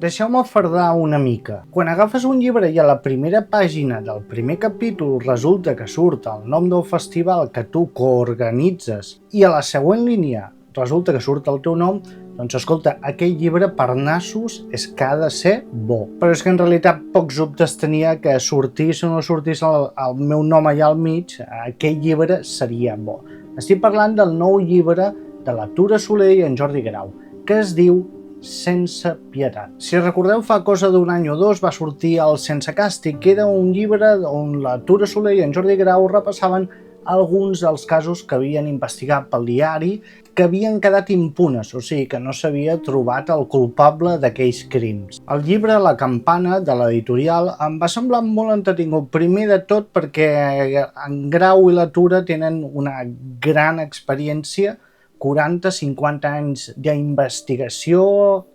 Deixeu-me fardar una mica. Quan agafes un llibre i a la primera pàgina del primer capítol resulta que surt el nom del festival que tu coorganitzes i a la següent línia resulta que surt el teu nom, doncs escolta, aquell llibre per nassos és que ha de ser bo. Però és que en realitat pocs dubtes tenia que sortís o no sortís el meu nom allà al mig, aquell llibre seria bo. Estic parlant del nou llibre de la Tura Soler i en Jordi Grau, que es diu Sense pietat. Si recordeu, fa cosa d'un any o dos va sortir el Sense càstig, que era un llibre on la Tura Soler i en Jordi Grau repassaven alguns dels casos que havien investigat pel diari que havien quedat impunes, o sigui que no s'havia trobat el culpable d'aquells crims. El llibre La campana, de l'editorial, em va semblar molt entretingut, primer de tot perquè en Grau i la Tura tenen una gran experiència, 40-50 anys d'investigació,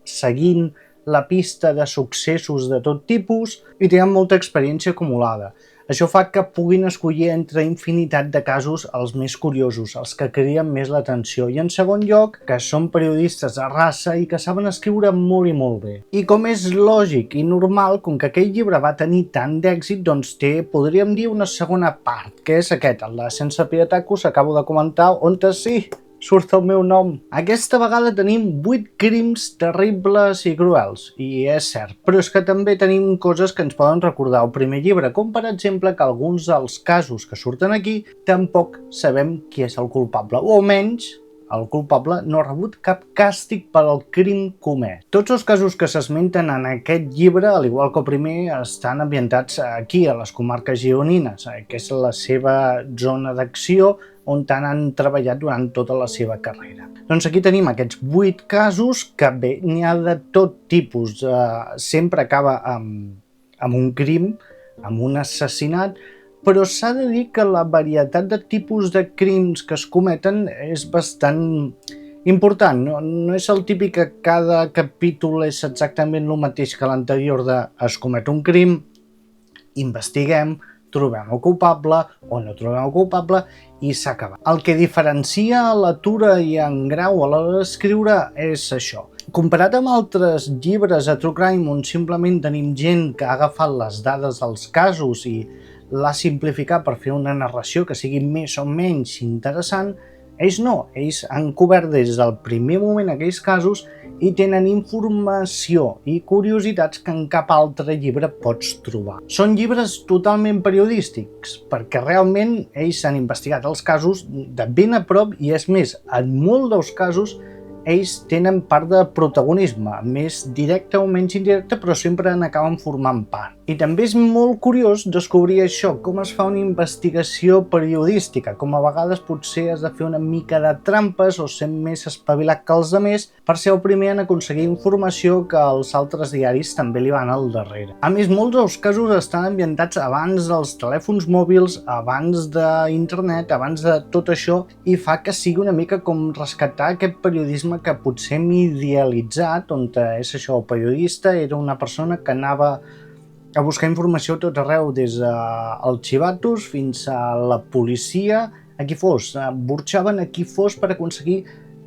seguint la pista de successos de tot tipus i tenen molta experiència acumulada. Això fa que puguin escollir entre infinitat de casos els més curiosos, els que criden més l'atenció, i en segon lloc, que són periodistes de raça i que saben escriure molt i molt bé. I com és lògic i normal, com que aquell llibre va tenir tant d'èxit, doncs té, podríem dir, una segona part, que és aquest, el de Sense pietat que us acabo de comentar, on sí, surt el meu nom. Aquesta vegada tenim 8 crims terribles i cruels, i és cert, però és que també tenim coses que ens poden recordar el primer llibre, com per exemple que alguns dels casos que surten aquí tampoc sabem qui és el culpable, o almenys el culpable no ha rebut cap càstig per al crim comès. Tots els casos que s'esmenten en aquest llibre, al igual que el primer, estan ambientats aquí, a les comarques gironines, que és la seva zona d'acció, on tant han treballat durant tota la seva carrera. Doncs aquí tenim aquests 8 casos que bé, n'hi ha de tot tipus. Sempre acaba amb un crim, amb un assassinat, però s'ha de dir que la varietat de tipus de crims que es cometen és bastant important. No és el típic que cada capítol és exactament el mateix que l'anterior de es comet un crim, investiguem, trobem el culpable o no trobem el culpable i s'acaba. El que diferencia la Tura i en Grau a l'hora d'escriure és això. Comparat amb altres llibres de True Crime on simplement tenim gent que ha agafat les dades dels casos i l'ha simplificat per fer una narració que sigui més o menys interessant, ells no, ells han cobert des del primer moment aquells casos i tenen informació i curiositats que en cap altre llibre pots trobar. Són llibres totalment periodístics, perquè realment ells han investigat els casos de ben a prop i és més, en molts dels casos ells tenen part de protagonisme, més directe o menys indirecte, però sempre n'acaben formant part. I també és molt curiós descobrir això, com es fa una investigació periodística, com a vegades potser has de fer una mica de trampes o ser més espavilat que els altres per ser el primer en aconseguir informació que els altres diaris també li van al darrere. A més, molts dels casos estan ambientats abans dels telèfons mòbils, abans d'internet, abans de tot això, i fa que sigui una mica com rescatar aquest periodisme que potser hem idealitzat, on és això, el periodista era una persona que anava a buscar informació a tot arreu, des dels xivatos fins a la policia, a qui fos, burxaven a qui fos per aconseguir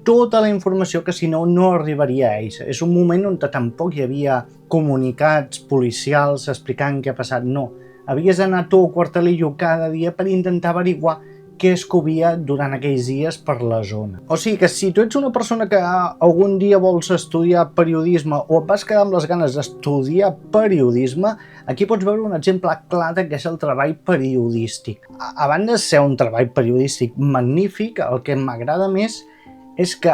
tota la informació que si no, no arribaria a ells. És un moment on tampoc hi havia comunicats policials explicant què ha passat, no. Havies d'anar tu al quartelillo cada dia per intentar averiguar què es covia durant aquells dies per la zona. O sigui que si tu ets una persona que algun dia vols estudiar periodisme o et vas quedar amb les ganes d'estudiar periodisme, aquí pots veure un exemple clar de què és el treball periodístic. A banda de ser un treball periodístic magnífic, el que m'agrada més és que,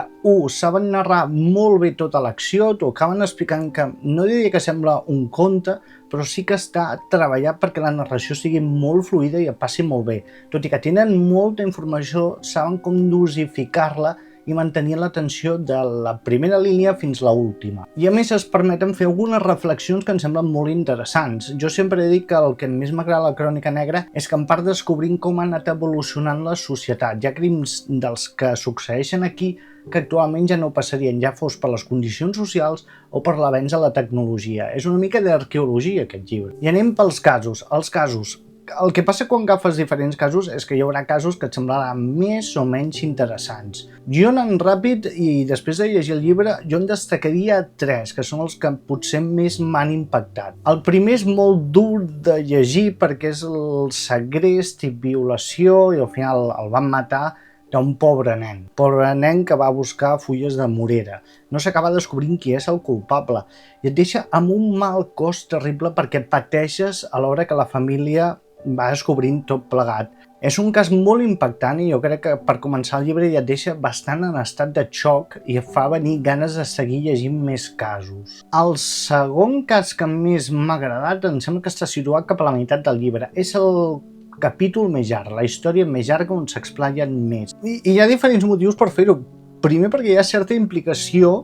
saben narrar molt bé tota l'acció, t'ho acaben explicant que no diria que sembla un conte, però sí que està treballat perquè la narració sigui molt fluida i et passi molt bé. Tot i que tenen molta informació, saben com dosificar-la i mantenir l'atenció de la primera línia fins a l'última. I a més es permeten fer algunes reflexions que em semblen molt interessants. Jo sempre he dit que el que més m'agrada la Crònica Negra és que en part descobrint com ha anat evolucionant la societat. Hi ha crims dels que succeeixen aquí que actualment ja no passarien, ja fos per les condicions socials o per l'avenç de la tecnologia. És una mica d'arqueologia aquest llibre. I anem pels casos. Els casos El que passa quan agafes diferents casos és que hi haurà casos que et semblaran més o menys interessants. Jo anant ràpid i després de llegir el llibre, jo en destacaria 3, que són els que potser més m'han impactat. El primer és molt dur de llegir perquè és el segrest i violació i al final el van matar d'un pobre nen que va buscar fulles de morera. No s'acaba descobrint qui és el culpable i et deixa amb un mal cos terrible perquè pateixes a l'hora que la família va descobrint tot plegat. És un cas molt impactant i jo crec que per començar el llibre ja et deixa bastant en estat de xoc i et fa venir ganes de seguir llegint més casos. El segon cas que més m'ha agradat em sembla que està situat cap a la meitat del llibre. És el capítol més llarg, la història més llarga on s'explaien més. I hi ha diferents motius per fer-ho. Primer perquè hi ha certa implicació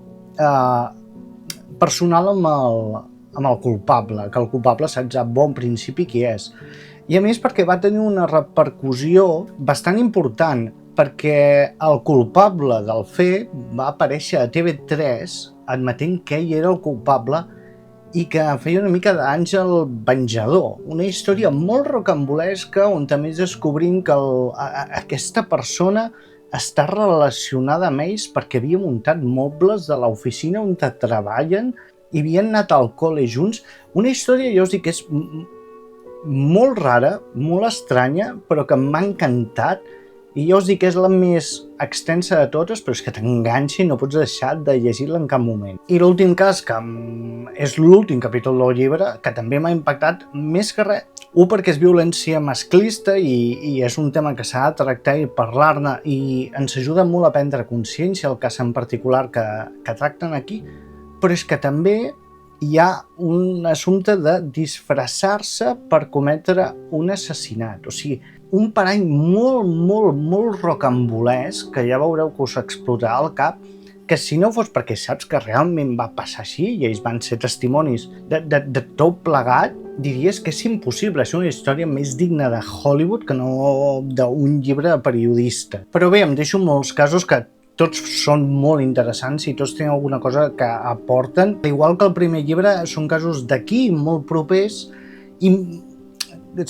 personal amb el culpable, que el culpable saps a bon principi qui és. I a més perquè va tenir una repercussió bastant important, perquè el culpable del fet va aparèixer a TV3 admetent que ell era el culpable i que feia una mica d'àngel venjador. Una història molt rocambolesca on també descobrim que aquesta persona està relacionada amb ells perquè havia muntat mobles de l'oficina on treballen i havien anat al col·le junts. Una història, jo us dic, que és molt rara, molt estranya, però que m'ha encantat. I jo us dic que és la més extensa de totes, però és que t'enganxa i no pots deixar de llegir-la en cap moment. I l'últim cas, que és l'últim capítol del llibre, que també m'ha impactat més que res. Un, perquè és violència masclista i és un tema que s'ha de tractar i parlar-ne i ens ajuda molt a prendre consciència el cas en particular que tracten aquí, però és que també hi ha un assumpte de disfressar-se per cometre un assassinat. O sigui, un parany molt rocambolesc, que ja veureu que us explotarà al cap, que si no fos perquè saps que realment va passar així i ells van ser testimonis de tot plegat, diries que és impossible, és una història més digna de Hollywood que no d'un llibre periodista. Però bé, em deixo molts casos que tots són molt interessants i tots tenen alguna cosa que aporten. Igual que el primer llibre, són casos d'aquí, molt propers, i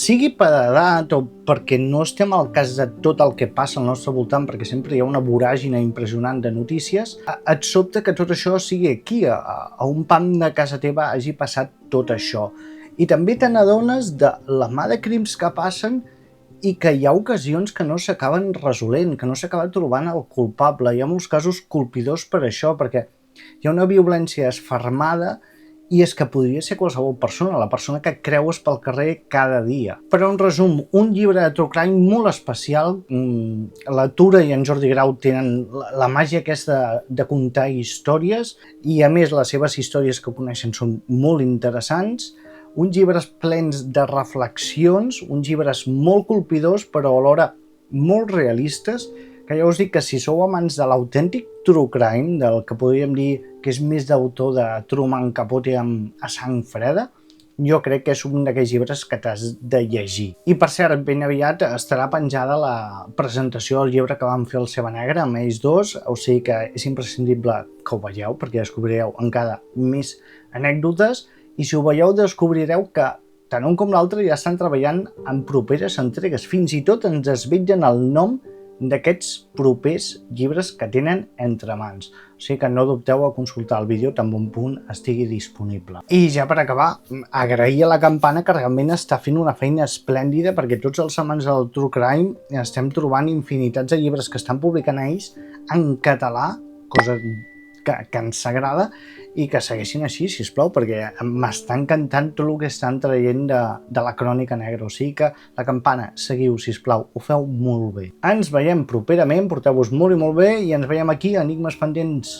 sigui per edat o perquè no estem al cas de tot el que passa al nostre voltant, perquè sempre hi ha una voràgine impressionant de notícies, et sobta que tot això sigui aquí, a un pam de casa teva hagi passat tot això. I també te n'adones de la mà de crims que passen i que hi ha ocasions que no s'acaben resolent, que no s'acaba trobant el culpable. Hi ha molts casos colpidors per això, perquè hi ha una violència esfermada i és que podria ser qualsevol persona, la persona que creues pel carrer cada dia. Però en resum, un llibre de true crime molt especial. La Tura i en Jordi Grau tenen la màgia aquesta de contar històries i a més les seves històries que coneixen són molt interessants. Uns llibres plens de reflexions, uns llibres molt colpidors però alhora molt realistes, que ja us dic que si sou amants de l'autèntic true crime, del que podríem dir que és més d'autor de Truman Capote a sang freda, jo crec que és un d'aquells llibres que t'has de llegir. I per cert, ben aviat estarà penjada la presentació del llibre que vam fer al Ceba Negra amb ells dos, o sigui que és imprescindible que ho veieu perquè descobrireu encara més anècdotes i si ho veieu descobrireu que tant un com l'altre ja estan treballant en properes entregues, fins i tot ens desvetllen el nom d'aquests propers llibres que tenen entre mans. O sigui que no dubteu a consultar el vídeo tan bon punt estigui disponible. I ja per acabar, agrair a la Campana que realment està fent una feina esplèndida perquè tots els amants del true crime estem trobant infinitats de llibres que estan publicant ells en català, cosa que ens agrada i que segueixin així, sisplau, perquè m'està encantant tot el que estan traient de la crònica negra. O sigui que la Campana, seguiu, sisplau, ho feu molt bé. Ens veiem properament, porteu-vos molt i molt bé i ens veiem aquí a Enigmes Pendents.